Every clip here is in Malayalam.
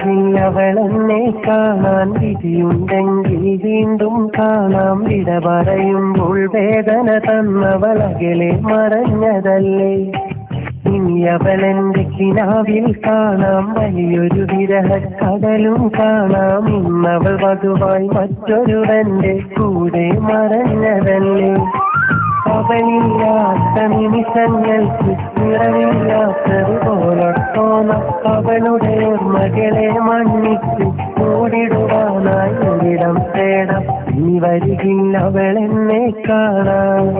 വരികില്ലവളെന്നെ കാണാൻ വിധിയുണ്ടെങ്കിൽ വീണ്ടും കാണാം. വിട പറയുമ്പോൾ വേദന തന്നവളകലെ മറഞ്ഞതല്ലേ. ഇനി അവളെന്റെ കിനാവിൽ കാണാം. വലിയൊരു വിരഹക്കടലും കാണാം. ഇന്നവൾ വധുവായി മറ്റൊരുവന്റെ കൂടെ മറഞ്ഞതല്ലേ. അവനില്ലാത്ത നിമിഷങ്ങൾക്ക് നിറവില്ലാത്തത് പോലെ തോന്നാം. അവളുടെ ഓർമ്മകളെ മണ്ണിച്ച് കൂടിടുവാനായി ഒരിടം തേടാം. ഇനി വരികില്ല അവളെന്നെ കാണാൻ.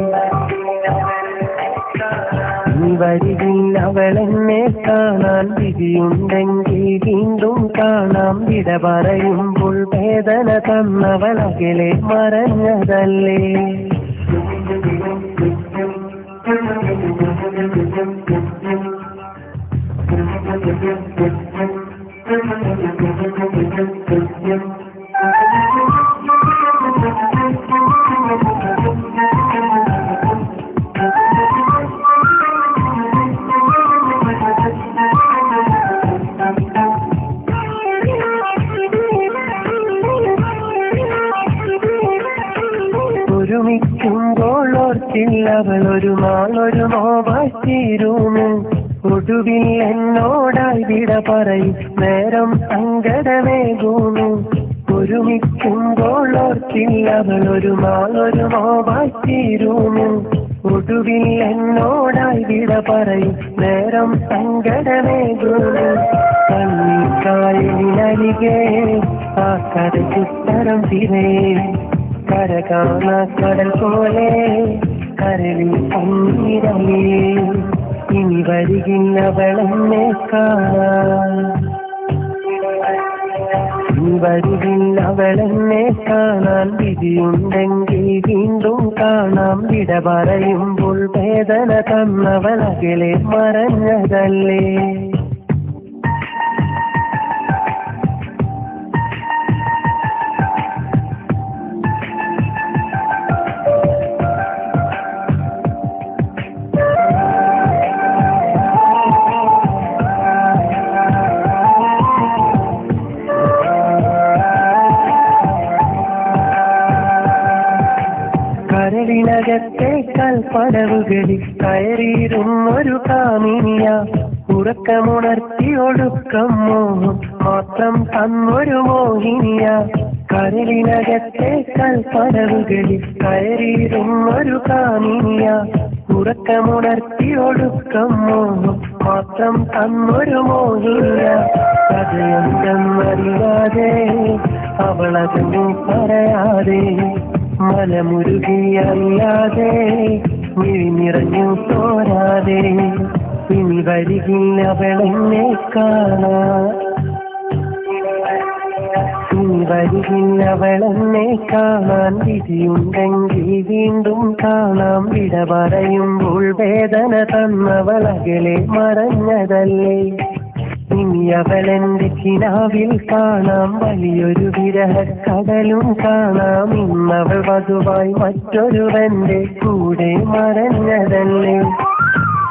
ഇനി വരികില്ല അവളെന്നെ കാണാൻ. വിധിയുണ്ടെങ്കിൽ വീണ്ടും കാണാം. വിട പറയുമ്പോൾ വേദന തന്നവളകലെ മറഞ്ഞതല്ലേ. ഒരുമിക്കുമ്പോൾ ഓർത്തില്ലവൾ ഒരു നാളൊരു നോവായി തീരുന്നു. ഒടുവിൽ എന്നോടായി വിട പറയും നേരം സങ്കടമേകൂന്നു. ഒരുമിക്കുമ്പോൾ ഓർത്തില്ലവൾ ഒരു നാളൊരു നോവായി തീരുന്നു. ഒടുവിൽ എന്നോടായി വിട പറയും നേരം സങ്കടമേകൂന്നു. കണ്ണിക്കായലിനരികെ ആ കരയ്ക്കുത്തരം തിരേ. കര കാണാ കടൽ പോലെ കരളിൽ പന്നീരമേ. ഇനി വരികില്ലവളെന്നെ കാണാൻ. ഇനി വരികില്ലവളെന്നെ കാണാൻ. വിധിയുണ്ടെങ്കിൽ വീണ്ടും കാണാം. വിട പറയുമ്പോൾ വേദന തന്നവളകലെ മറഞ്ഞതല്ലേ. കരളിനകത്തെ കൽപ്പടവുകളിൽ കയറിയിരും ഒരു കാമിനിയ. ഉറക്കമുണർത്തി ഒടുക്കം മോഹം മാത്രം തന്നൊരു മോഹിനിയ. കരളിനകത്തെ കൽപ്പടവുകളിൽ കയറിയിരും ഒരു കാമിനിയ. ഉറക്കമുണർത്തി ഒടുക്കം മോഹം മാത്രം തന്നൊരു മോഹിനിയ. കഥയെന്തെന്നറിയാതെ അവളതൊന്നും പറയാതെ മനമുരുകിയറിയാതെ നിറഞ്ഞു തോരാതെ. ഇനി വരികില്ലവളെന്നെ കാണാൻ. ഇനി വരികില്ലവളെന്നെ കാണാൻ. വിധിയുണ്ടെങ്കിൽ വീണ്ടും കാണാം. വിട പറയുമ്പോൾ വേദന തന്നവളകലെ മറഞ്ഞതല്ലേ. ഇനി അവളെന്റെ കിനാവിൽ കാണാം. വലിയൊരു വിരഹക്കടലും കാണാം. ഇന്നവൾ വധുവായി മറ്റൊരുവന്റെ കൂടെ മറഞ്ഞതല്ലേ.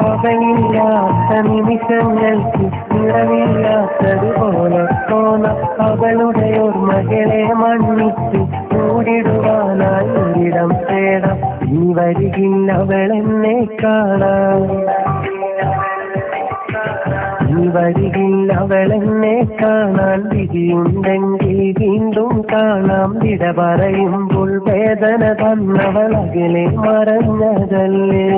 അവനില്ലാത്ത നിമിഷങ്ങൾക്ക് നിറവില്ലാത്തതുപോലെ തോന്നാം. അവളുടെ ഓർമ്മകളെ മണ്ണിച്ച് കൂടിടുവാനായി ഒരിടം തേടാം. ഇനി വരികില്ലവളെന്നെ കാണാൻ. ഇനി വരികില്ലവളെന്നെ കാണാൻ. വിധിയുണ്ടെങ്കിൽ വീണ്ടും കാണാം. വിട പറയുമ്പോൾ വേദന തന്നവളകലെ മറഞ്ഞതല്ലേ.